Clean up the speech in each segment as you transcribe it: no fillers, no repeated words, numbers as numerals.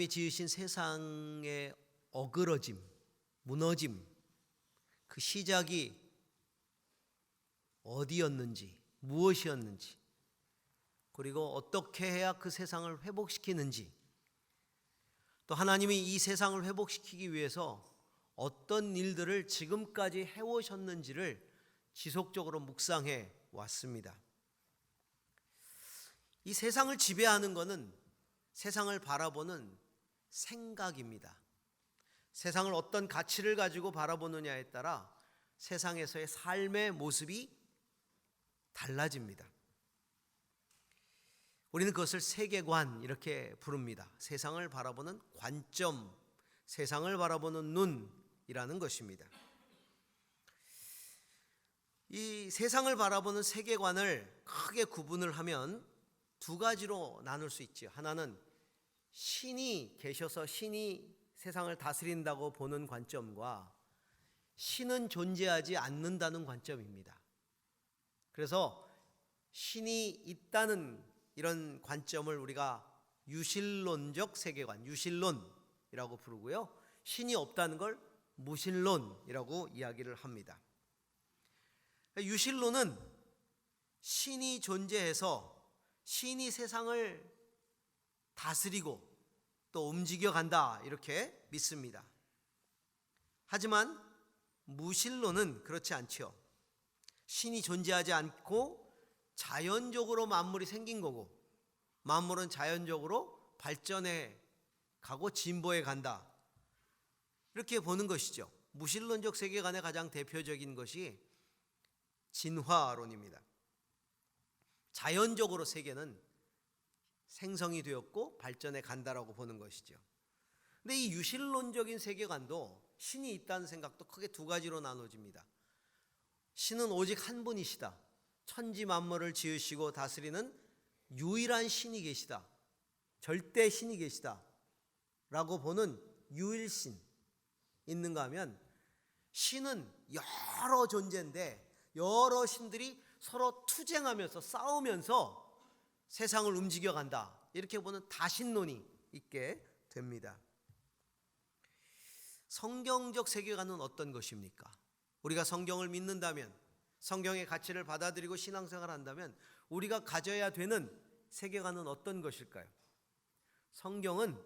하나님이 지으신 세상의 어그러짐, 무너짐, 그 시작이 어디였는지, 무엇이었는지, 그리고 어떻게 해야 그 세상을 회복시키는지, 또 하나님이 이 세상을 회복시키기 위해서 어떤 일들을 지금까지 해오셨는지를 지속적으로 묵상해 왔습니다. 이 세상을 지배하는 것은 세상을 바라보는 생각입니다. 세상을 어떤 가치를 가지고 바라보느냐에 따라 세상에서의 삶의 모습이 달라집니다. 우리는 그것을 세계관 이렇게 부릅니다. 세상을 바라보는 관점, 세상을 바라보는 눈이라는 것입니다. 이 세상을 바라보는 세계관을 크게 구분을 하면 두 가지로 나눌 수 있죠. 하나는 신이 계셔서 신이 세상을 다스린다고 보는 관점과 신은 존재하지 않는다는 관점입니다. 그래서 신이 있다는 이런 관점을 우리가 유실론적 세계관, 유실론이라고 부르고요. 신이 없다는 걸 무신론이라고 이야기를 합니다. 유실론은 신이 존재해서 신이 세상을 다스리고 또 움직여간다 이렇게 믿습니다. 하지만 무신론은 그렇지 않죠. 신이 존재하지 않고 자연적으로 만물이 생긴 거고 만물은 자연적으로 발전해 가고 진보해 간다 이렇게 보는 것이죠. 무신론적 세계관의 가장 대표적인 것이 진화론입니다. 자연적으로 세계는 생성이 되었고 발전해 간다라고 보는 것이죠. 근데 이 유실론적인 세계관도 신이 있다는 생각도 크게 두 가지로 나눠집니다. 신은 오직 한 분이시다. 천지 만물을 지으시고 다스리는 유일한 신이 계시다. 절대 신이 계시다. 라고 보는 유일신 있는가 하면 신은 여러 존재인데 여러 신들이 서로 투쟁하면서 싸우면서 세상을 움직여간다. 이렇게 보는 다신론이 있게 됩니다. 성경적 세계관은 어떤 것입니까? 우리가 성경을 믿는다면 성경의 가치를 받아들이고 신앙생활을 한다면 우리가 가져야 되는 세계관은 어떤 것일까요? 성경은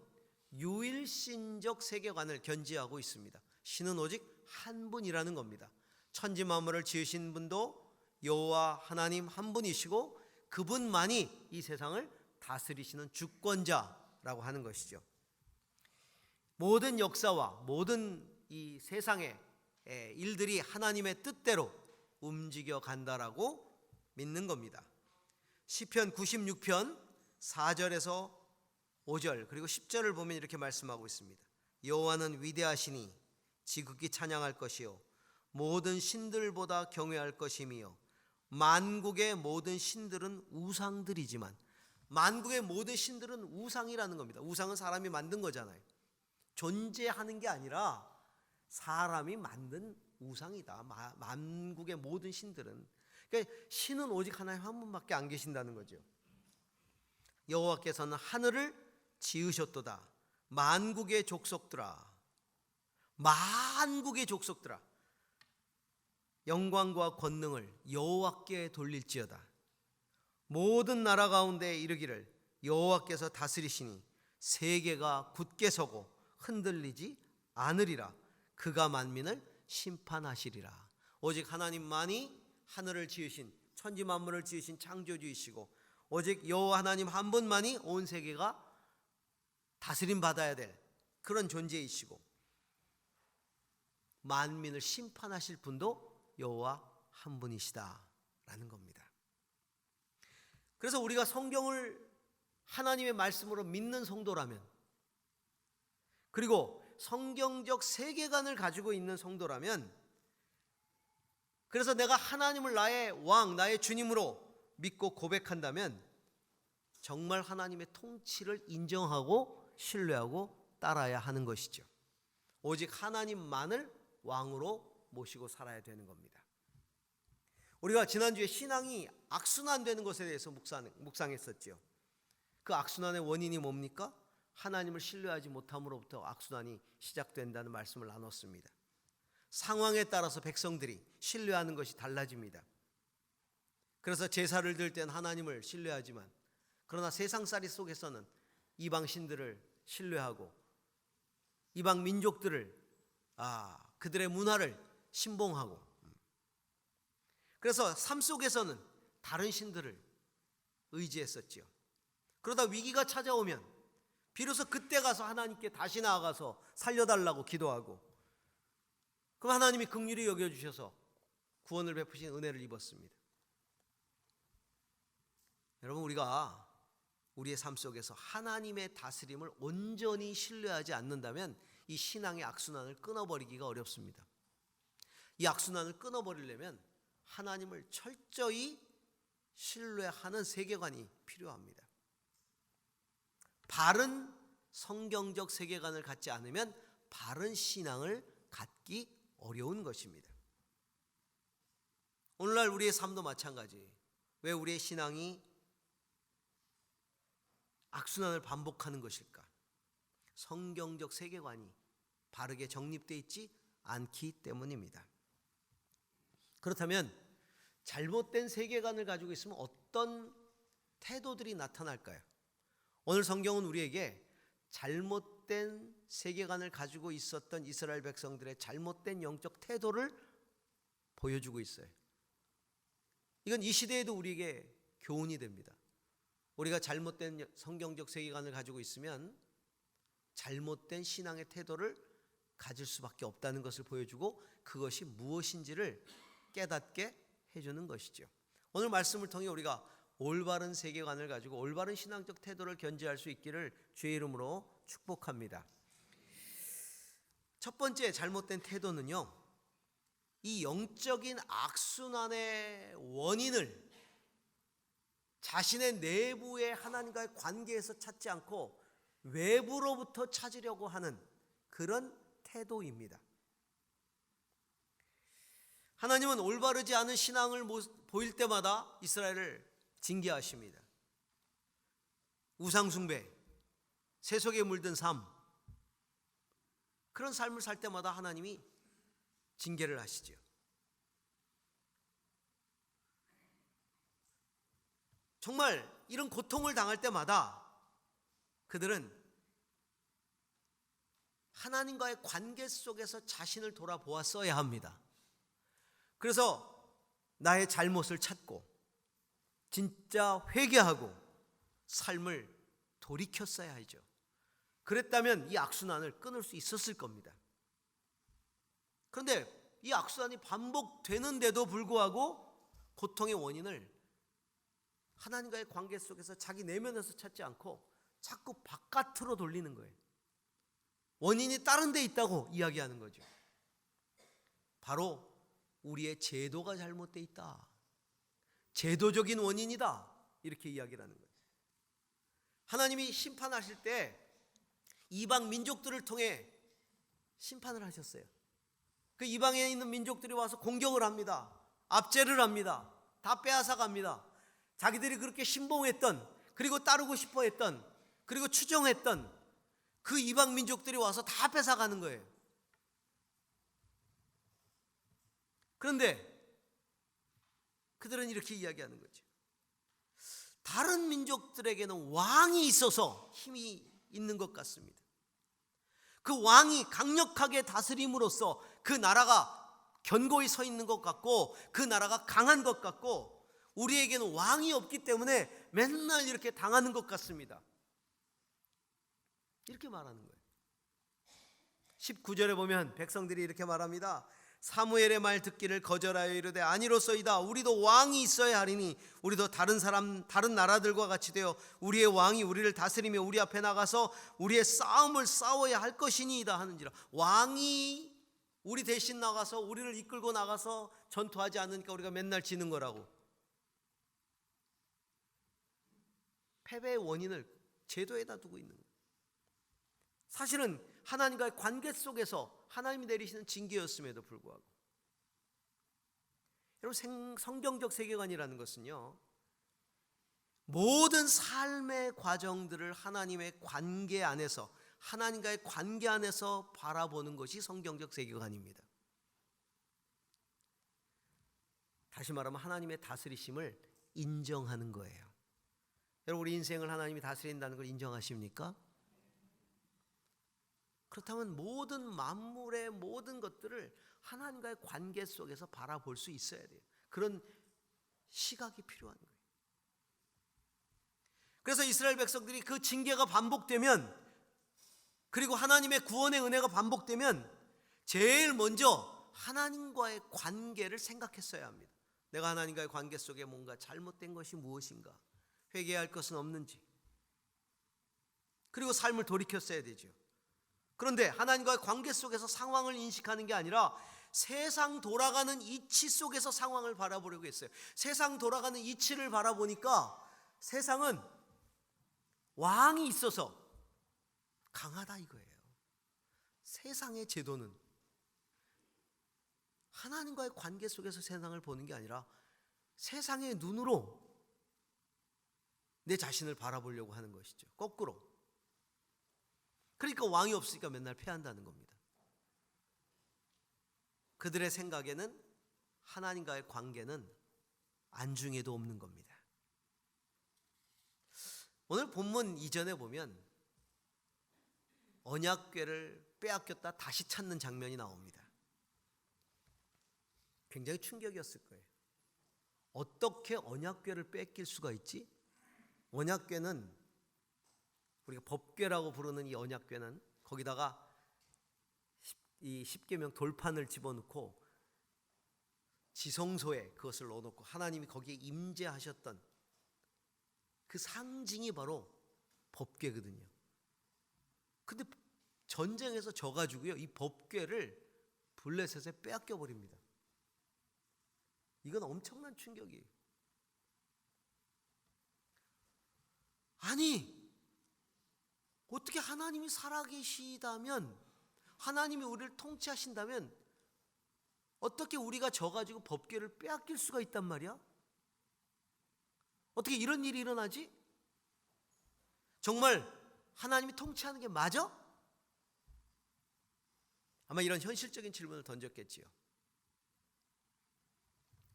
유일신적 세계관을 견지하고 있습니다. 신은 오직 한 분이라는 겁니다. 천지 만물을 지으신 분도 여호와 하나님 한 분이시고 그분만이 이 세상을 다스리시는 주권자라고 하는 것이죠. 모든 역사와 모든 이 세상의 일들이 하나님의 뜻대로 움직여 간다라고 믿는 겁니다. 시편 96편 4절에서 5절 그리고 10절을 보면 이렇게 말씀하고 있습니다. 여호와는 위대하시니 지극히 찬양할 것이요 모든 신들보다 경외할 것이며 만국의 모든 신들은 우상들이지만 만국의 모든 신들은 우상이라는 겁니다. 우상은 사람이 만든 거잖아요. 존재하는 게 아니라 사람이 만든 우상이다. 만국의 모든 신들은. 그러니까 신은 오직 하나님 한 분밖에 안 계신다는 거죠. 여호와께서는 하늘을 지으셨도다. 만국의 족속들아. 만국의 족속들아. 영광과 권능을 여호와께 돌릴지어다. 모든 나라 가운데 이르기를 여호와께서 다스리시니 세계가 굳게 서고 흔들리지 않으리라. 그가 만민을 심판하시리라. 오직 하나님만이 하늘을 지으신 천지 만물을 지으신 창조주이시고 오직 여호와 하나님 한 분만이 온 세계가 다스림 받아야 될 그런 존재이시고 만민을 심판하실 분도 여호와 한 분이시다라는 겁니다. 그래서 우리가 성경을 하나님의 말씀으로 믿는 성도라면 그리고 성경적 세계관을 가지고 있는 성도라면 그래서 내가 하나님을 나의 왕, 나의 주님으로 믿고 고백한다면 정말 하나님의 통치를 인정하고 신뢰하고 따라야 하는 것이죠. 오직 하나님만을 왕으로 모시고 살아야 되는 겁니다. 우리가 지난주에 신앙이 악순환되는 것에 대해서 묵상했었죠. 그 악순환의 원인이 뭡니까? 하나님을 신뢰하지 못함으로부터 악순환이 시작된다는 말씀을 나눴습니다. 상황에 따라서 백성들이 신뢰하는 것이 달라집니다. 그래서 제사를 드릴 때는 하나님을 신뢰하지만, 그러나 세상살이 속에서는 이방 신들을 신뢰하고 이방 민족들을 그들의 문화를 신봉하고, 그래서 삶 속에서는 다른 신들을 의지했었지요. 그러다 위기가 찾아오면 비로소 그때 가서 하나님께 다시 나아가서 살려달라고 기도하고, 그럼 하나님이 긍휼히 여겨주셔서 구원을 베푸신 은혜를 입었습니다. 여러분, 우리가 우리의 삶 속에서 하나님의 다스림을 온전히 신뢰하지 않는다면 이 신앙의 악순환을 끊어버리기가 어렵습니다. 이 악순환을 끊어버리려면 하나님을 철저히 신뢰하는 세계관이 필요합니다. 바른 성경적 세계관을 갖지 않으면 바른 신앙을 갖기 어려운 것입니다. 오늘날 우리의 삶도 마찬가지. 왜 우리의 신앙이 악순환을 반복하는 것일까? 성경적 세계관이 바르게 정립되어 있지 않기 때문입니다. 그렇다면 잘못된 세계관을 가지고 있으면 어떤 태도들이 나타날까요? 오늘 성경은 우리에게 잘못된 세계관을 가지고 있었던 이스라엘 백성들의 잘못된 영적 태도를 보여주고 있어요. 이건 이 시대에도 우리에게 교훈이 됩니다. 우리가 잘못된 성경적 세계관을 가지고 있으면 잘못된 신앙의 태도를 가질 수밖에 없다는 것을 보여주고, 그것이 무엇인지를 깨닫게 해주는 것이죠. 오늘 말씀을 통해 우리가 올바른 세계관을 가지고 올바른 신앙적 태도를 견지할 수 있기를 주의 이름으로 축복합니다. 첫 번째 잘못된 태도는요, 이 영적인 악순환의 원인을 자신의 내부의 하나님과의 관계에서 찾지 않고 외부로부터 찾으려고 하는 그런 태도입니다. 하나님은 올바르지 않은 신앙을 보일 때마다 이스라엘을 징계하십니다. 우상숭배, 세속에 물든 삶, 그런 삶을 살 때마다 하나님이 징계를 하시죠. 정말 이런 고통을 당할 때마다 그들은 하나님과의 관계 속에서 자신을 돌아보았어야 합니다. 그래서 나의 잘못을 찾고 진짜 회개하고 삶을 돌이켰어야 하죠. 그랬다면 이 악순환을 끊을 수 있었을 겁니다. 그런데 이 악순환이 반복되는데도 불구하고 고통의 원인을 하나님과의 관계 속에서 자기 내면에서 찾지 않고 자꾸 바깥으로 돌리는 거예요. 원인이 다른 데 있다고 이야기하는 거죠. 바로 우리의 제도가 잘못되어 있다, 제도적인 원인이다, 이렇게 이야기를 하는 거예요. 하나님이 심판하실 때 이방 민족들을 통해 심판을 하셨어요. 그 이방에 있는 민족들이 와서 공격을 합니다. 압제를 합니다. 다 빼앗아 갑니다. 자기들이 그렇게 신봉했던, 그리고 따르고 싶어 했던, 그리고 추종했던 그 이방 민족들이 와서 다 뺏어가는 거예요. 그런데 그들은 이렇게 이야기하는 거죠. 다른 민족들에게는 왕이 있어서 힘이 있는 것 같습니다. 그 왕이 강력하게 다스림으로써 그 나라가 견고히 서 있는 것 같고, 그 나라가 강한 것 같고, 우리에게는 왕이 없기 때문에 맨날 이렇게 당하는 것 같습니다. 이렇게 말하는 거예요. 19절에 보면 백성들이 이렇게 말합니다. 사무엘의 말 듣기를 거절하여 이르되 아니로소이다. 우리도 왕이 있어야 하리니 우리도 다른 나라들과 같이 되어 우리의 왕이 우리를 다스리며 우리 앞에 나가서 우리의 싸움을 싸워야 할 것이니이다 하는지라. 왕이 우리 대신 나가서 우리를 이끌고 나가서 전투하지 않으니까 우리가 맨날 지는 거라고. 패배의 원인을 제도에다 두고 있는 거예요. 사실은 하나님과의 관계 속에서 하나님이 내리시는 징계였음에도 불구하고, 여러분, 성경적 세계관이라는 것은요, 모든 삶의 과정들을 하나님의 관계 안에서, 하나님과의 관계 안에서 바라보는 것이 성경적 세계관입니다. 다시 말하면 하나님의 다스리심을 인정하는 거예요. 여러분, 우리 인생을 하나님이 다스린다는 걸 인정하십니까? 그렇다면 모든 만물의 모든 것들을 하나님과의 관계 속에서 바라볼 수 있어야 돼요. 그런 시각이 필요한 거예요. 그래서 이스라엘 백성들이 그 징계가 반복되면, 그리고 하나님의 구원의 은혜가 반복되면 제일 먼저 하나님과의 관계를 생각했어야 합니다. 내가 하나님과의 관계 속에 뭔가 잘못된 것이 무엇인가, 회개할 것은 없는지, 그리고 삶을 돌이켰어야 되죠. 그런데 하나님과의 관계 속에서 상황을 인식하는 게 아니라 세상 돌아가는 이치 속에서 상황을 바라보려고 했어요. 세상 돌아가는 이치를 바라보니까 세상은 왕이 있어서 강하다 이거예요. 세상의 제도는 하나님과의 관계 속에서 세상을 보는 게 아니라 세상의 눈으로 내 자신을 바라보려고 하는 것이죠. 거꾸로. 그러니까 왕이 없으니까 맨날 패한다는 겁니다. 그들의 생각에는 하나님과의 관계는 안중에도 없는 겁니다. 오늘 본문 이전에 보면 언약궤를 빼앗겼다 다시 찾는 장면이 나옵니다. 굉장히 충격이었을 거예요. 어떻게 언약궤를 뺏길 수가 있지? 언약궤는, 우리가 법궤라고 부르는 이 언약궤는 거기다가 이 십계명 돌판을 집어넣고 지성소에 그것을 넣어놓고 하나님이 거기에 임재하셨던 그 상징이 바로 법궤거든요. 근데 전쟁에서 져가지고요, 이 법궤를 블레셋에 빼앗겨 버립니다. 이건 엄청난 충격이에요. 아니, 어떻게 하나님이 살아계시다면, 하나님이 우리를 통치하신다면 어떻게 우리가 져가지고 법궤를 빼앗길 수가 있단 말이야? 어떻게 이런 일이 일어나지? 정말 하나님이 통치하는 게 맞아? 아마 이런 현실적인 질문을 던졌겠지요.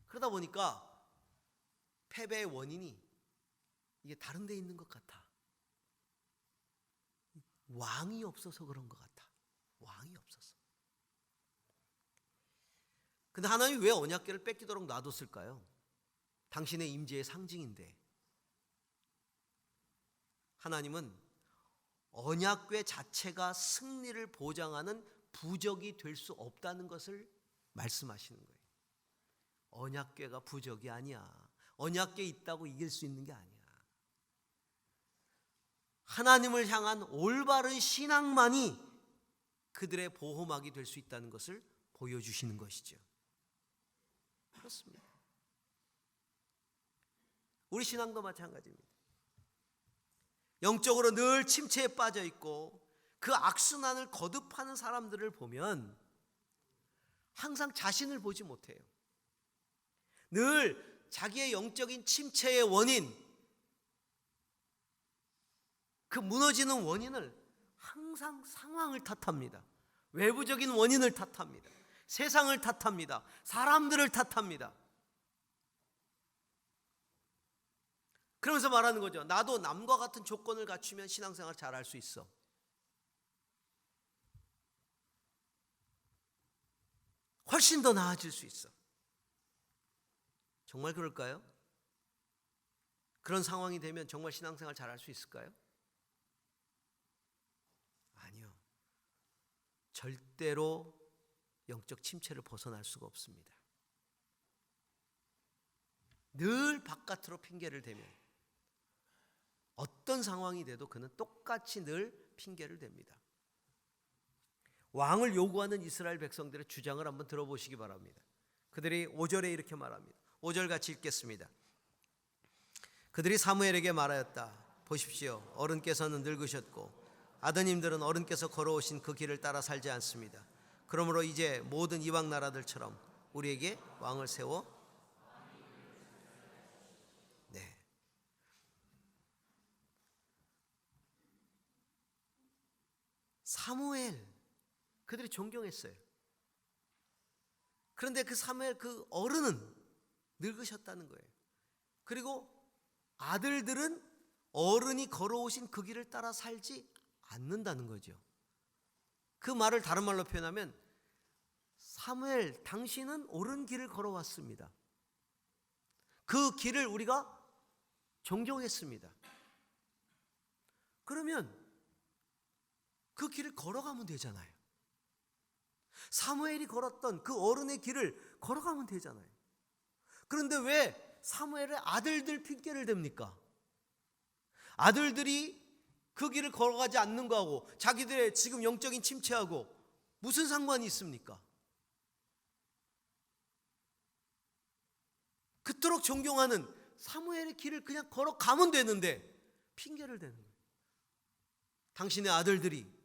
그러다 보니까 패배의 원인이 이게 다른 데 있는 것 같아. 왕이 없어서 그런 것 같아. 왕이 없어서. 근데 하나님이 왜 언약궤를 뺏기도록 놔뒀을까요? 당신의 임재의 상징인데. 하나님은 언약궤 자체가 승리를 보장하는 부적이 될 수 없다는 것을 말씀하시는 거예요. 언약궤가 부적이 아니야. 언약궤 있다고 이길 수 있는 게 아니야. 하나님을 향한 올바른 신앙만이 그들의 보호막이 될 수 있다는 것을 보여주시는 것이죠. 그렇습니다. 우리 신앙도 마찬가지입니다. 영적으로 늘 침체에 빠져 있고 그 악순환을 거듭하는 사람들을 보면 항상 자신을 보지 못해요. 늘 자기의 영적인 침체의 원인, 그 무너지는 원인을 항상 상황을 탓합니다. 외부적인 원인을 탓합니다. 세상을 탓합니다. 사람들을 탓합니다. 그러면서 말하는 거죠. 나도 남과 같은 조건을 갖추면 신앙생활 잘할 수 있어. 훨씬 더 나아질 수 있어. 정말 그럴까요? 그런 상황이 되면 정말 신앙생활 잘할 수 있을까요? 아니요. 절대로 영적 침체를 벗어날 수가 없습니다. 늘 바깥으로 핑계를 대면 어떤 상황이 돼도 그는 똑같이 늘 핑계를 댑니다. 왕을 요구하는 이스라엘 백성들의 주장을 한번 들어보시기 바랍니다. 그들이 5절에 이렇게 말합니다. 5절 같이 읽겠습니다. 그들이 사무엘에게 말하였다. 보십시오. 어른께서는 늙으셨고 아드님들은 어른께서 걸어오신 그 길을 따라 살지 않습니다. 그러므로 이제 모든 이방 나라들처럼 우리에게 왕을 세워. 네. 사무엘, 그들이 존경했어요. 그런데 그 사무엘 그 어른은 늙으셨다는 거예요. 그리고 아들들은 어른이 걸어오신 그 길을 따라 살지 않는다는 거죠. 그 말을 다른 말로 표현하면 사무엘, 당신은 옳은 길을 걸어왔습니다. 그 길을 우리가 존경했습니다. 그러면 그 길을 걸어가면 되잖아요. 사무엘이 걸었던 그 어른의 길을 걸어가면 되잖아요. 그런데 왜 사무엘의 아들들 핑계를 댑니까? 아들들이 그 길을 걸어가지 않는 거하고 자기들의 지금 영적인 침체하고 무슨 상관이 있습니까? 그토록 존경하는 사무엘의 길을 그냥 걸어가면 되는데 핑계를 대는 거예요. 당신의 아들들이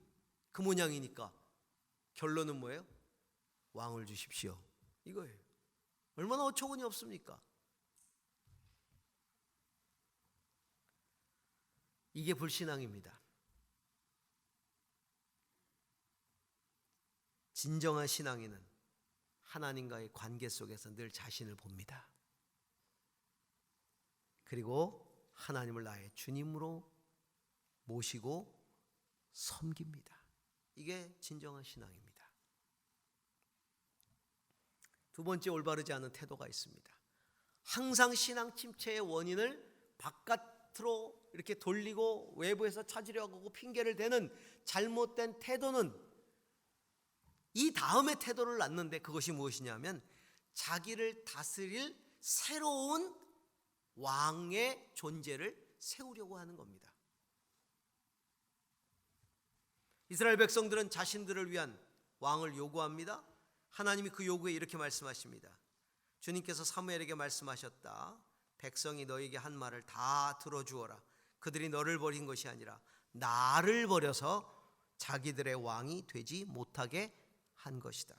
그 모양이니까 결론은 뭐예요? 왕을 주십시오, 이거예요. 얼마나 어처구니 없습니까? 이게 불신앙입니다. 진정한 신앙인은 하나님과의 관계 속에서 늘 자신을 봅니다. 그리고 하나님을 나의 주님으로 모시고 섬깁니다. 이게 진정한 신앙입니다. 두 번째, 올바르지 않은 태도가 있습니다. 항상 신앙 침체의 원인을 바깥으로 이렇게 돌리고 외부에서 찾으려고 하고 핑계를 대는 잘못된 태도는 이 다음의 태도를 낳는데, 그것이 무엇이냐면 자기를 다스릴 새로운 왕의 존재를 세우려고 하는 겁니다. 이스라엘 백성들은 자신들을 위한 왕을 요구합니다. 하나님이 그 요구에 이렇게 말씀하십니다. 주님께서 사무엘에게 말씀하셨다. 백성이 너에게 한 말을 다 들어주어라. 그들이 너를 버린 것이 아니라 나를 버려서 자기들의 왕이 되지 못하게 한 것이다.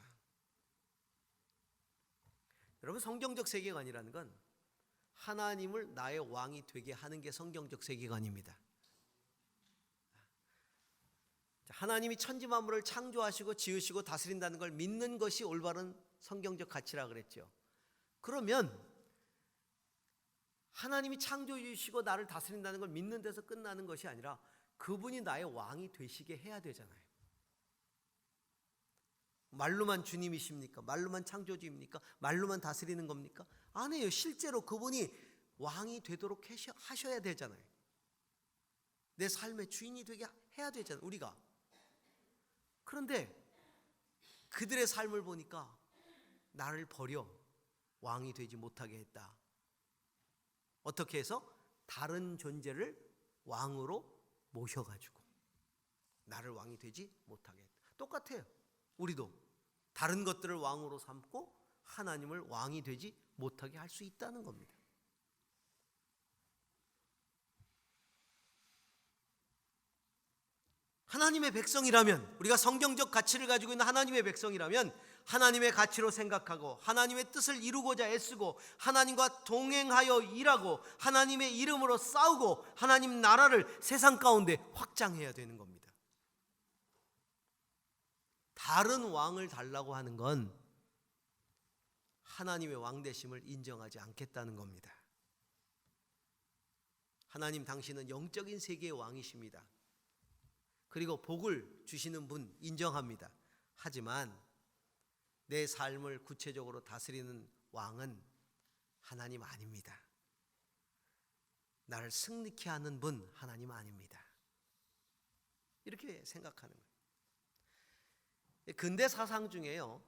여러분, 성경적 세계관이라는 건 하나님을 나의 왕이 되게 하는 게 성경적 세계관입니다. 하나님이 천지 만물을 창조하시고 지으시고 다스린다는 걸 믿는 것이 올바른 성경적 가치라 그랬죠. 그러면 하나님이 창조해 주시고 나를 다스린다는 걸 믿는 데서 끝나는 것이 아니라 그분이 나의 왕이 되시게 해야 되잖아요. 말로만 주님이십니까? 말로만 창조주입니까? 말로만 다스리는 겁니까? 아니에요. 실제로 그분이 왕이 되도록 하셔야 되잖아요. 내 삶의 주인이 되게 해야 되잖아요, 우리가. 그런데 그들의 삶을 보니까 나를 버려 왕이 되지 못하게 했다. 어떻게 해서? 다른 존재를 왕으로 모셔가지고 나를 왕이 되지 못하게 했다. 똑같아요. 우리도 다른 것들을 왕으로 삼고 하나님을 왕이 되지 못하게 할 수 있다는 겁니다. 하나님의 백성이라면, 우리가 성경적 가치를 가지고 있는 하나님의 백성이라면 하나님의 가치로 생각하고 하나님의 뜻을 이루고자 애쓰고 하나님과 동행하여 일하고 하나님의 이름으로 싸우고 하나님 나라를 세상 가운데 확장해야 되는 겁니다. 다른 왕을 달라고 하는 건 하나님의 왕 되심을 인정하지 않겠다는 겁니다. 하나님, 당신은 영적인 세계의 왕이십니다. 그리고 복을 주시는 분 인정합니다. 하지만 내 삶을 구체적으로 다스리는 왕은 하나님 아닙니다. 나를 승리케 하는 분 하나님 아닙니다. 이렇게 생각하는 거예요. 근대 사상 중에요,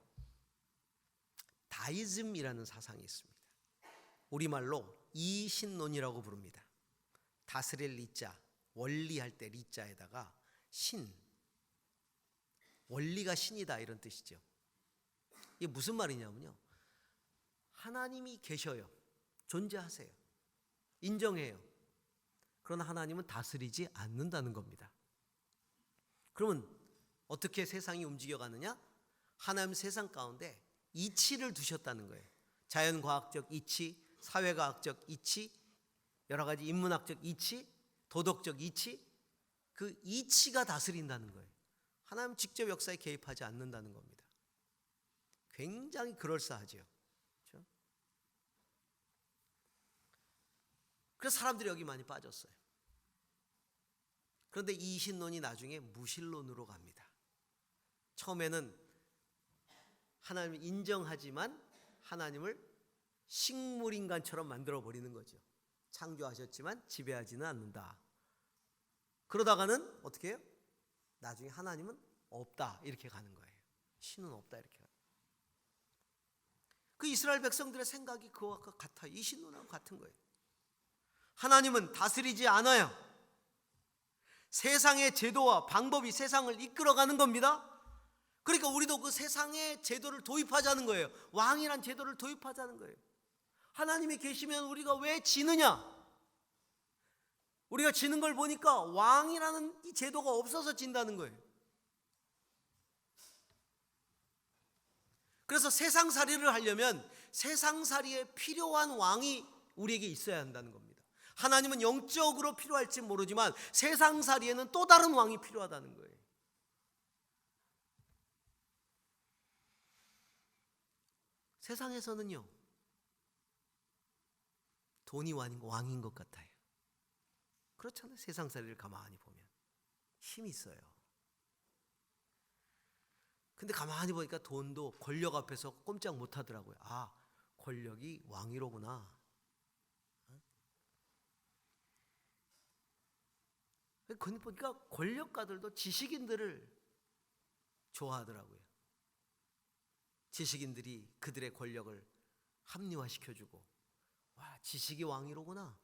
다이즘이라는 사상이 있습니다. 우리말로 이신론이라고 부릅니다. 다스릴 리자, 원리할 때 리자에다가 신, 원리가 신이다, 이런 뜻이죠. 이게 무슨 말이냐면요, 하나님이 계셔요. 존재하세요. 인정해요. 그러나 하나님은 다스리지 않는다는 겁니다. 그러면 어떻게 세상이 움직여가느냐? 하나님 세상 가운데 이치를 두셨다는 거예요. 자연과학적 이치, 사회과학적 이치, 여러 가지 인문학적 이치, 도덕적 이치, 그 이치가 다스린다는 거예요. 하나님 직접 역사에 개입하지 않는다는 겁니다. 굉장히 그럴싸하죠. 그렇죠? 그래서 사람들이 여기 많이 빠졌어요. 그런데 이 신론이 나중에 무신론으로 갑니다. 처음에는 하나님을 인정하지만 하나님을 식물인간처럼 만들어 버리는 거죠. 창조하셨지만 지배하지는 않는다. 그러다가는 어떻게 해요? 나중에 하나님은 없다 이렇게 가는 거예요. 신은 없다 이렇게 가는 거예요. 그 이스라엘 백성들의 생각이 그와 같아요. 이 신론하고 같은 거예요. 하나님은 다스리지 않아요. 세상의 제도와 방법이 세상을 이끌어가는 겁니다. 그러니까 우리도 그 세상의 제도를 도입하자는 거예요. 왕이란 제도를 도입하자는 거예요. 하나님이 계시면 우리가 왜 지느냐? 우리가 지는 걸 보니까 왕이라는 이 제도가 없어서 진다는 거예요. 그래서 세상살이를 하려면 세상살이에 필요한 왕이 우리에게 있어야 한다는 겁니다. 하나님은 영적으로 필요할지 모르지만 세상살이에는 또 다른 왕이 필요하다는 거예요. 세상에서는요, 돈이 왕인 것 같아요. 그렇잖아요. 세상살이를 가만히 보면 힘이 있어요. 근데 가만히 보니까 돈도 권력 앞에서 꼼짝 못 하더라고요. 아, 권력이 왕이로구나. 보니까 권력가들도 지식인들을 좋아하더라고요. 지식인들이 그들의 권력을 합리화시켜주고, 와, 지식이 왕이로구나.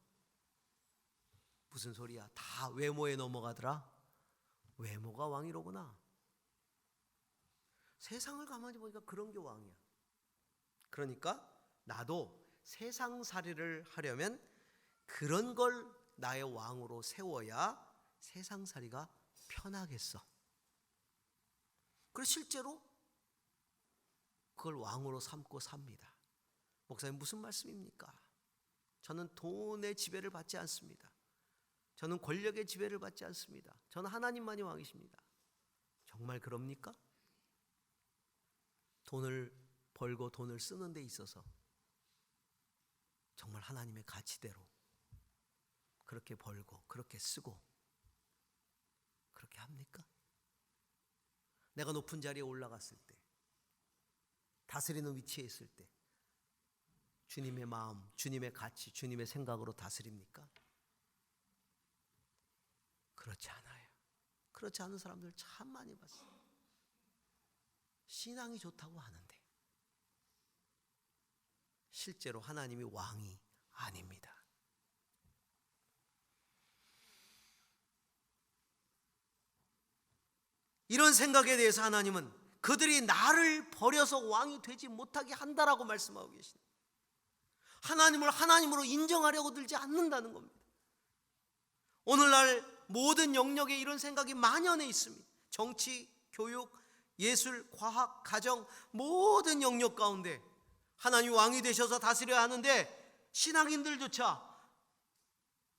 무슨 소리야? 다 외모에 넘어가더라. 외모가 왕이로구나. 세상을 가만히 보니까 그런 게 왕이야. 그러니까 나도 세상살이를 하려면 그런 걸 나의 왕으로 세워야 세상살이가 편하겠어. 그래서 실제로 그걸 왕으로 삼고 삽니다. 목사님, 무슨 말씀입니까? 저는 돈의 지배를 받지 않습니다. 저는 권력의 지배를 받지 않습니다. 저는 하나님만이 왕이십니다. 정말 그럽니까? 돈을 벌고 돈을 쓰는 데 있어서 정말 하나님의 가치대로 그렇게 벌고 그렇게 쓰고 그렇게 합니까? 내가 높은 자리에 올라갔을 때, 다스리는 위치에 있을 때 주님의 마음, 주님의 가치, 주님의 생각으로 다스립니까? 그렇지 않아요. 그렇지 않은 사람들 참 많이 봤어요. 신앙이 좋다고 하는데 실제로 하나님이 왕이 아닙니다. 이런 생각에 대해서 하나님은 그들이 나를 버려서 왕이 되지 못하게 한다라고 말씀하고 계십니다. 하나님을 하나님으로 인정하려고 들지 않는다는 겁니다. 오늘날 모든 영역에 이런 생각이 만연해 있습니다. 정치, 교육, 예술, 과학, 가정, 모든 영역 가운데 하나님이 왕이 되셔서 다스려야 하는데 신앙인들조차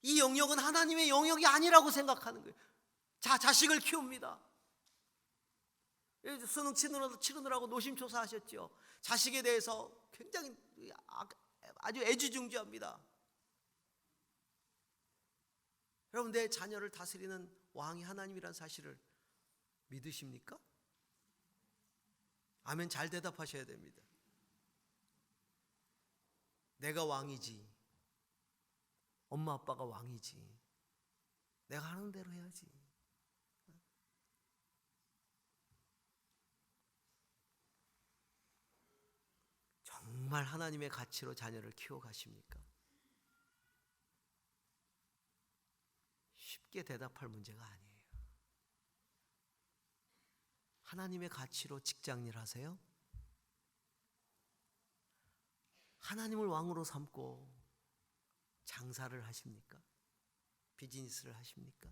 이 영역은 하나님의 영역이 아니라고 생각하는 거예요. 자식을 키웁니다. 수능 치르느라고 노심초사 하셨죠. 자식에 대해서 굉장히 아주 애지중지합니다. 여러분, 내 자녀를 다스리는 왕이 하나님이라는 사실을 믿으십니까? 아멘 잘 대답하셔야 됩니다. 내가 왕이지, 엄마 아빠가 왕이지, 내가 하는 대로 해야지. 정말 하나님의 가치로 자녀를 키워가십니까? 쉽게 대답할 문제가 아니에요. 하나님의 가치로 직장일 하세요? 하나님을 왕으로 삼고 장사를 하십니까? 비즈니스를 하십니까?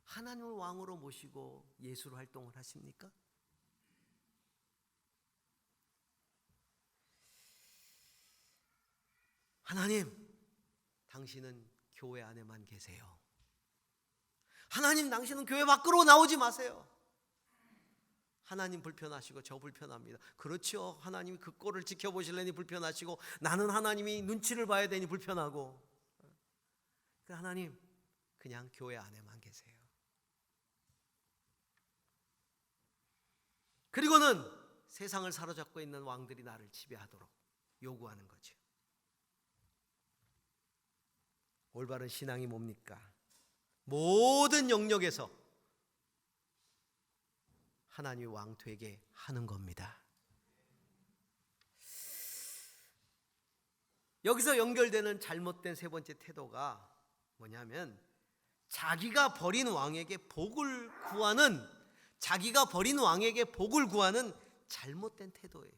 하나님을 왕으로 모시고 예술 활동을 하십니까? 하나님, 당신은 교회 안에만 계세요. 하나님, 당신은 교회 밖으로 나오지 마세요. 하나님 불편하시고 저 불편합니다. 그렇죠. 하나님이 그 꼴을 지켜보실래니 불편하시고 나는 하나님이 눈치를 봐야 되니 불편하고. 하나님, 그냥 교회 안에만 계세요. 그리고는 세상을 사로잡고 있는 왕들이 나를 지배하도록 요구하는 거죠. 올바른 신앙이 뭡니까? 모든 영역에서 하나님이 왕 되게 하는 겁니다. 여기서 연결되는 잘못된 세 번째 태도가 뭐냐면, 자기가 버린 왕에게 복을 구하는 잘못된 태도예요.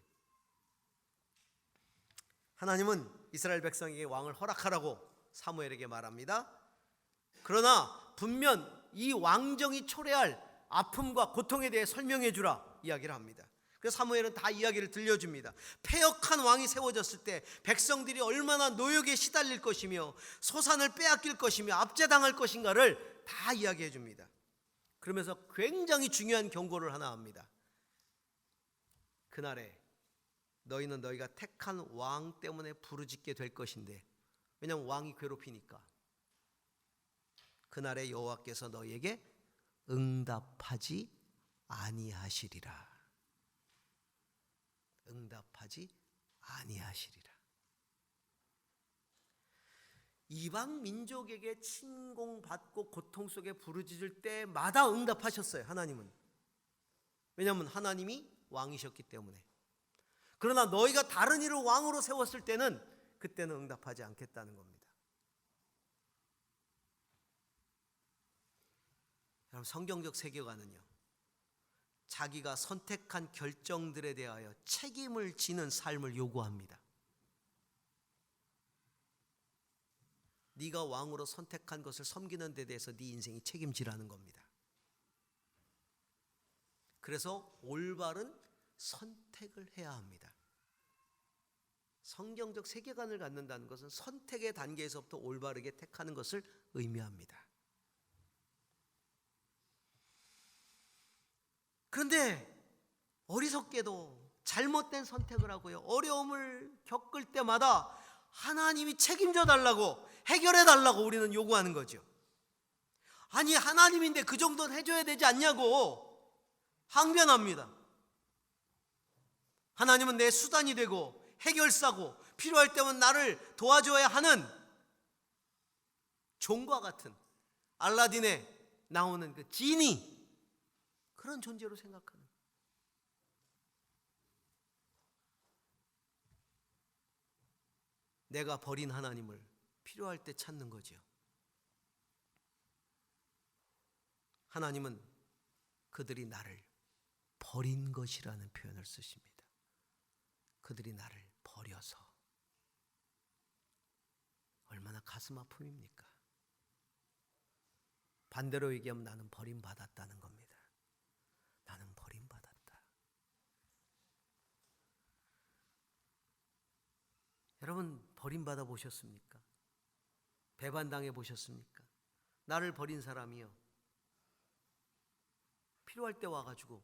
하나님은 이스라엘 백성에게 왕을 허락하라고 사무엘에게 말합니다. 그러나 분명 이 왕정이 초래할 아픔과 고통에 대해 설명해 주라 이야기를 합니다. 그래서 사무엘은 다 이야기를 들려줍니다. 패역한 왕이 세워졌을 때 백성들이 얼마나 노역에 시달릴 것이며 소산을 빼앗길 것이며 압제당할 것인가를 다 이야기해 줍니다. 그러면서 굉장히 중요한 경고를 하나 합니다. 그날에 너희는 너희가 택한 왕 때문에 부르짖게 될 것인데, 왜냐하면 왕이 괴롭히니까, 그날에 여호와께서 너희에게 응답하지 아니하시리라. 응답하지 아니하시리라. 이방 민족에게 침공받고 고통 속에 부르짖을 때마다 응답하셨어요, 하나님은. 왜냐하면 하나님이 왕이셨기 때문에. 그러나 너희가 다른 이를 왕으로 세웠을 때는 그때는 응답하지 않겠다는 겁니다. 여러분, 성경적 세계관은요, 자기가 선택한 결정들에 대하여 책임을 지는 삶을 요구합니다. 네가 왕으로 선택한 것을 섬기는 데 대해서 네 인생이 책임지라는 겁니다. 그래서 올바른 선택을 해야 합니다. 성경적 세계관을 갖는다는 것은 선택의 단계에서부터 올바르게 택하는 것을 의미합니다. 그런데 어리석게도 잘못된 선택을 하고요, 어려움을 겪을 때마다 하나님이 책임져 달라고, 해결해 달라고 우리는 요구하는 거죠. 아니, 하나님인데 그 정도는 해줘야 되지 않냐고 항변합니다. 하나님은 내 수단이 되고 해결사고 필요할 때면 나를 도와줘야 하는 종과 같은, 알라딘에 나오는 그 지니, 그런 존재로 생각하는. 내가 버린 하나님을 필요할 때 찾는 거죠. 하나님은 그들이 나를 버린 것이라는 표현을 쓰십니다. 그들이 나를 버려서. 얼마나 가슴 아픔입니까? 반대로 얘기하면 나는 버림받았다는 겁니다. 나는 버림받았다. 여러분, 버림받아 보셨습니까? 배반당해 보셨습니까? 나를 버린 사람이요, 필요할 때 와가지고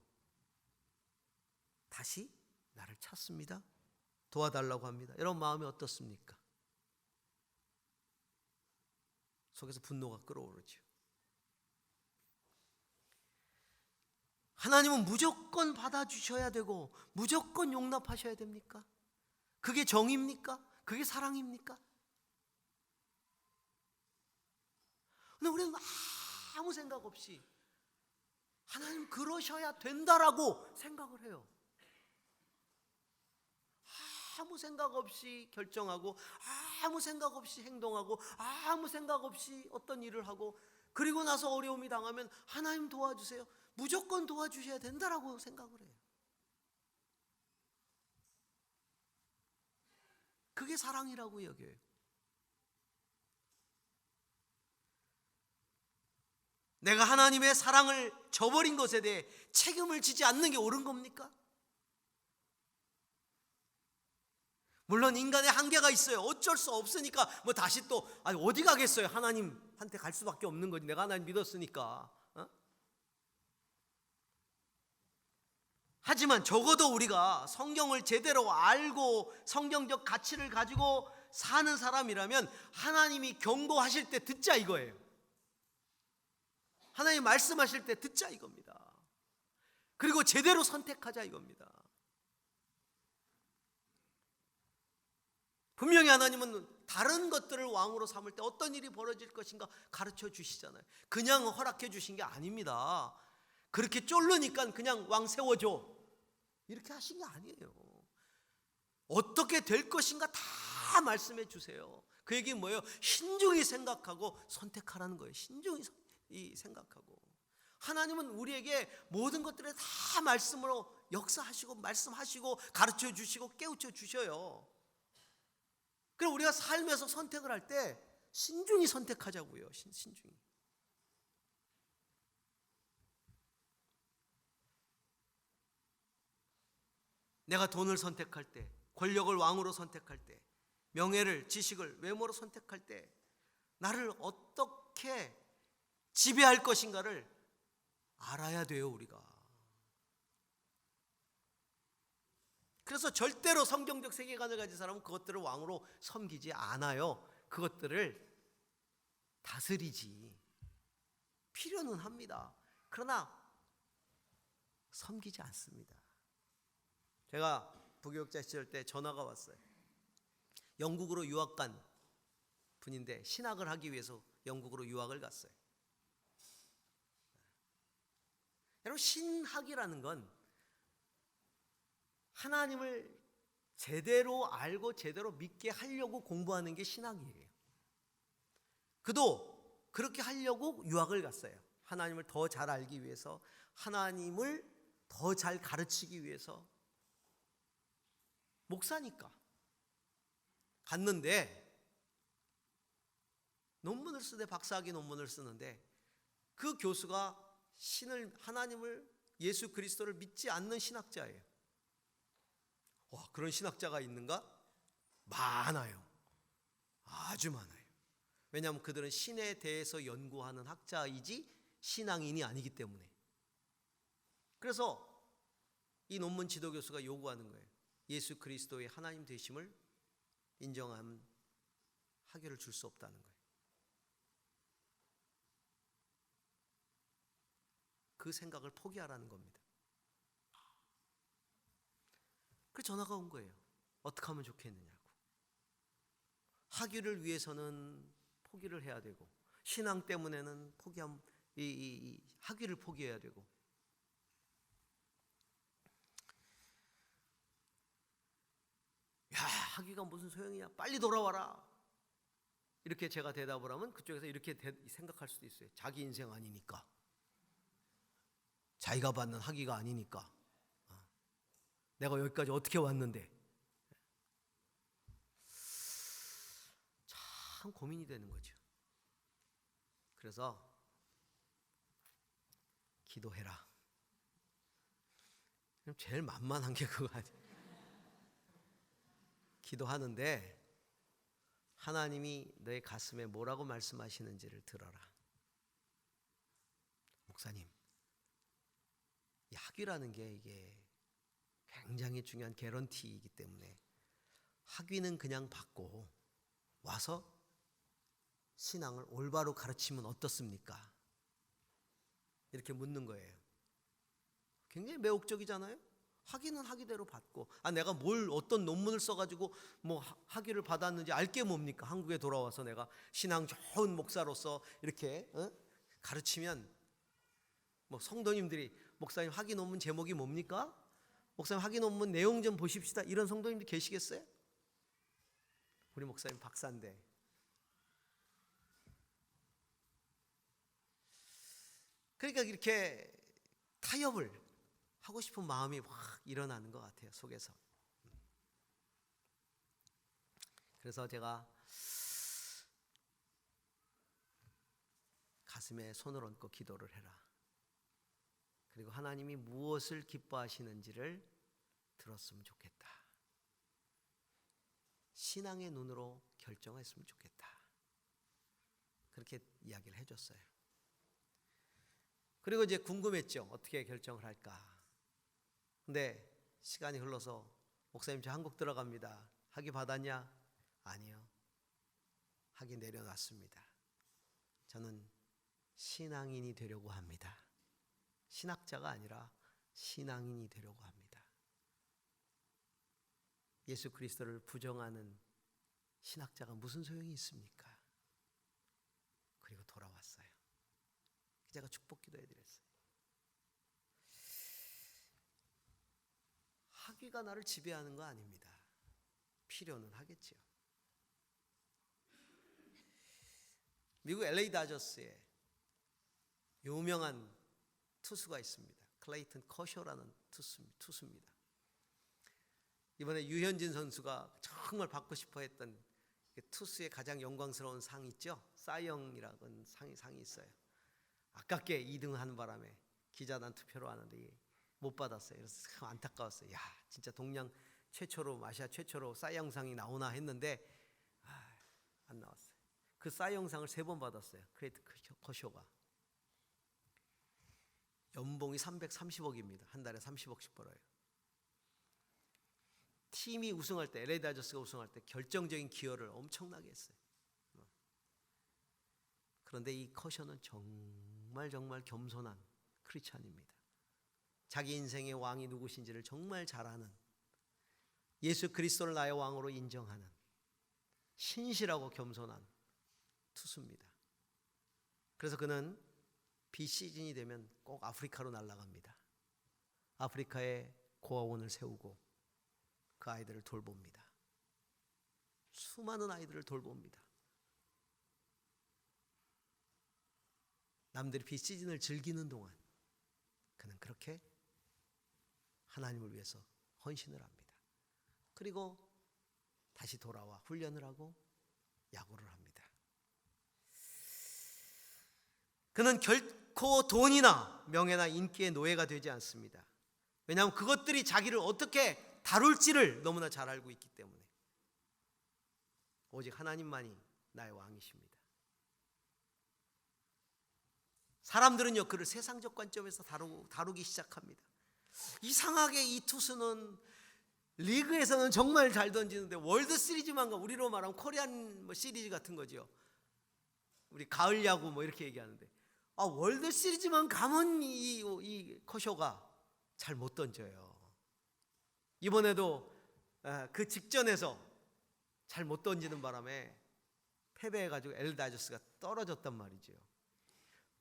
다시 나를 찾습니다. 도와달라고 합니다. 여러분, 마음이 어떻습니까? 속에서 분노가 끓어오르죠. 하나님은 무조건 받아주셔야 되고 무조건 용납하셔야 됩니까? 그게 정입니까? 그게 사랑입니까? 근데 우리는 아무 생각 없이 하나님 그러셔야 된다라고 생각을 해요. 아무 생각 없이 결정하고, 아무 생각 없이 행동하고, 아무 생각 없이 어떤 일을 하고, 그리고 나서 어려움이 당하면 하나님 도와주세요, 무조건 도와주셔야 된다라고 생각을 해요. 그게 사랑이라고 여겨요. 내가 하나님의 사랑을 저버린 것에 대해 책임을 지지 않는 게 옳은 겁니까? 물론 인간의 한계가 있어요. 어쩔 수 없으니까 뭐 다시 또 어디 가겠어요. 하나님한테 갈 수밖에 없는 거지. 내가 하나님 믿었으니까. 하지만 적어도 우리가 성경을 제대로 알고 성경적 가치를 가지고 사는 사람이라면 하나님이 경고하실 때 듣자 이거예요. 하나님 말씀하실 때 듣자 이겁니다. 그리고 제대로 선택하자 이겁니다. 분명히 하나님은 다른 것들을 왕으로 삼을 때 어떤 일이 벌어질 것인가 가르쳐 주시잖아요. 그냥 허락해 주신 게 아닙니다. 그렇게 쫄르니까 그냥 왕 세워줘 이렇게 하신 게 아니에요. 어떻게 될 것인가 다 말씀해 주세요. 그 얘기는 뭐예요? 신중히 생각하고 선택하라는 거예요. 신중히 생각하고. 하나님은 우리에게 모든 것들을 다 말씀으로 역사하시고 말씀하시고 가르쳐 주시고 깨우쳐 주셔요. 그럼 우리가 삶에서 선택을 할 때 신중히 선택하자고요. 신중히. 내가 돈을 선택할 때, 권력을 왕으로 선택할 때, 명예를, 지식을 외모로 선택할 때 나를 어떻게 지배할 것인가를 알아야 돼요, 우리가. 그래서 절대로 성경적 세계관을 가진 사람은 그것들을 왕으로 섬기지 않아요. 그것들을 다스리지. 필요는 합니다. 그러나 섬기지 않습니다. 제가 부교육자 시절 때 전화가 왔어요. 영국으로 유학 간 분인데 신학을 하기 위해서 영국으로 유학을 갔어요. 여러분, 신학이라는 건 하나님을 제대로 알고 제대로 믿게 하려고 공부하는 게 신학이에요. 그도 그렇게 하려고 유학을 갔어요. 하나님을 더 잘 알기 위해서, 하나님을 더 잘 가르치기 위해서. 목사니까 갔는데 논문을 쓰되 박사학위 논문을 쓰는데 그 교수가 하나님을, 예수 그리스도를 믿지 않는 신학자예요. 와, 그런 신학자가 있는가? 많아요. 아주 많아요. 왜냐하면 그들은 신에 대해서 연구하는 학자이지 신앙인이 아니기 때문에. 그래서 이 논문 지도 교수가 요구하는 거예요. 예수 그리스도의 하나님 되심을 인정한 학위를 줄 수 없다는 거예요. 그 생각을 포기하라는 겁니다. 그 전화가 온 거예요. 어떻게 하면 좋겠느냐고. 학위를 위해서는 포기를 해야 되고, 신앙 때문에는 이 학위를 포기해야 되고. 야, 학위가 무슨 소용이야? 빨리 돌아와라. 이렇게 제가 대답을 하면 그쪽에서 이렇게 생각할 수도 있어요. 자기 인생 아니니까. 자기가 받는 학위가 아니니까. 내가 여기까지 어떻게 왔는데. 참 고민이 되는 거죠. 그래서 기도해라. 제일 만만한 게 그거 아니에요. 기도하는데 하나님이 너의 가슴에 뭐라고 말씀하시는지를 들어라. 목사님, 이 학위라는 게 이게 굉장히 중요한 개런티이기 때문에 학위는 그냥 받고 와서 신앙을 올바로 가르치면 어떻습니까? 이렇게 묻는 거예요. 굉장히 매혹적이잖아요. 학위는 학위대로 받고, 내가 어떤 논문을 써가지고 뭐 학위를 받았는지 알게 뭡니까? 한국에 돌아와서 내가 신앙 좋은 목사로서 이렇게 가르치면 뭐 성도님들이 목사님 학위 논문 제목이 뭡니까? 목사님 학위 논문 내용 좀 보십시다. 이런 성도님들 계시겠어요? 우리 목사님 박사인데. 그러니까 이렇게 타협을 하고 싶은 마음이 확 일어나는 것 같아요, 속에서. 그래서 제가 가슴에 손을 얹고 기도를 해라. 그리고 하나님이 무엇을 기뻐하시는지를 들었으면 좋겠다. 신앙의 눈으로 결정했으면 좋겠다. 그렇게 이야기를 해줬어요. 그리고 이제 궁금했죠. 어떻게 결정을 할까. 근데 시간이 흘러서 목사님 저 한국 들어갑니다. 학위 받았냐? 아니요. 학위 내려놨습니다. 저는 신앙인이 되려고 합니다. 신학자가 아니라 신앙인이 되려고 합니다. 예수 그리스도를 부정하는 신학자가 무슨 소용이 있습니까? 그리고 돌아왔어요. 제가 축복 기도해드렸어요. 학위가 나를 지배하는 거 아닙니다. 필요는 하겠지요. 미국 LA 다저스에 유명한 투수가 있습니다. 클레이튼 커쇼라는 투수입니다. 이번에 유현진 선수가 정말 받고 싶어 했던 투수의 가장 영광스러운 상 있죠? 사이영이라는 상이 있어요. 아깝게 2등 하는 바람에 기자단 투표로 하는데 못 받았어요. 그래서 참 안타까웠어요. 야, 진짜 동양 최초로, 아시아 최초로 사이영상이 나오나 했는데 안 나왔어요. 그 사이영상을 3번 받았어요. 클레이튼 커쇼가. 연봉이 330억입니다. 한 달에 30억씩 벌어요. 팀이 우승할 때, LA 다저스가 우승할 때 결정적인 기여를 엄청나게 했어요. 그런데 이 커쇼는 정말 겸손한 크리스찬입니다. 자기 인생의 왕이 누구신지를 정말 잘 아는, 예수 그리스도를 나의 왕으로 인정하는 신실하고 겸손한 투수입니다. 그래서 그는 비시즌이 되면 꼭 아프리카로 날아갑니다. 아프리카에 고아원을 세우고 그 아이들을 돌봅니다. 수많은 아이들을 돌봅니다. 남들이 비시즌을 즐기는 동안 그는 그렇게 하나님을 위해서 헌신을 합니다. 그리고 다시 돌아와 훈련을 하고 야구를 합니다. 그는 결코 돈이나 명예나 인기의 노예가 되지 않습니다. 왜냐하면 그것들이 자기를 어떻게 다룰지를 너무나 잘 알고 있기 때문에. 오직 하나님만이 나의 왕이십니다. 사람들은요, 그를 세상적 관점에서 다루기 시작합니다. 이상하게 이 투수는 리그에서는 정말 잘 던지는데 월드 시리즈만 가, 우리로 말하면 코리안 시리즈 같은 거죠. 우리 가을 야구 이렇게 얘기하는데, 월드 시리즈만 가면 이 커쇼가 잘 못 던져요. 이번에도 그 직전에서 잘 못 던지는 바람에 패배해가지고 LA 다저스가 떨어졌단 말이죠.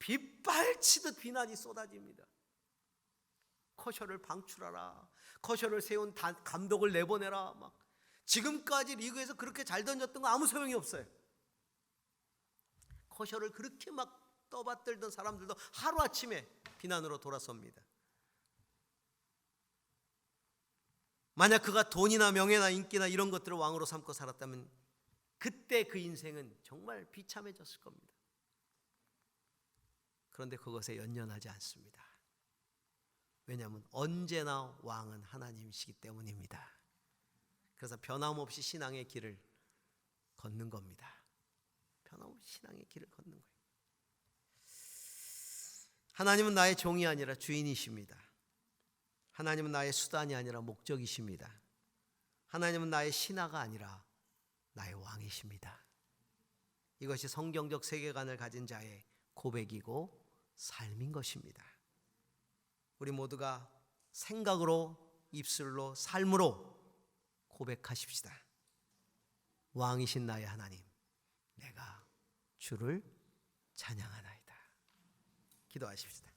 빗발치듯 비난이 쏟아집니다. 커쇼를 방출하라, 커쇼를 세운 감독을 내보내라. 막 지금까지 리그에서 그렇게 잘 던졌던 거 아무 소용이 없어요. 커쇼를 그렇게 막 떠받들던 사람들도 하루아침에 비난으로 돌아섭니다. 만약 그가 돈이나 명예나 인기나 이런 것들을 왕으로 삼고 살았다면 그때 그 인생은 정말 비참해졌을 겁니다. 그런데 그것에 연연하지 않습니다. 왜냐하면 언제나 왕은 하나님이시기 때문입니다. 그래서 변함없이 신앙의 길을 걷는 겁니다. 변함없이 신앙의 길을 걷는 거예요. 하나님은 나의 종이 아니라 주인이십니다. 하나님은 나의 수단이 아니라 목적이십니다. 하나님은 나의 신하가 아니라 나의 왕이십니다. 이것이 성경적 세계관을 가진 자의 고백이고 삶인 것입니다. 우리 모두가 생각으로, 입술로, 삶으로 고백하십시다. 왕이신 나의 하나님, 내가 주를 찬양하나이다. 기도하십시다.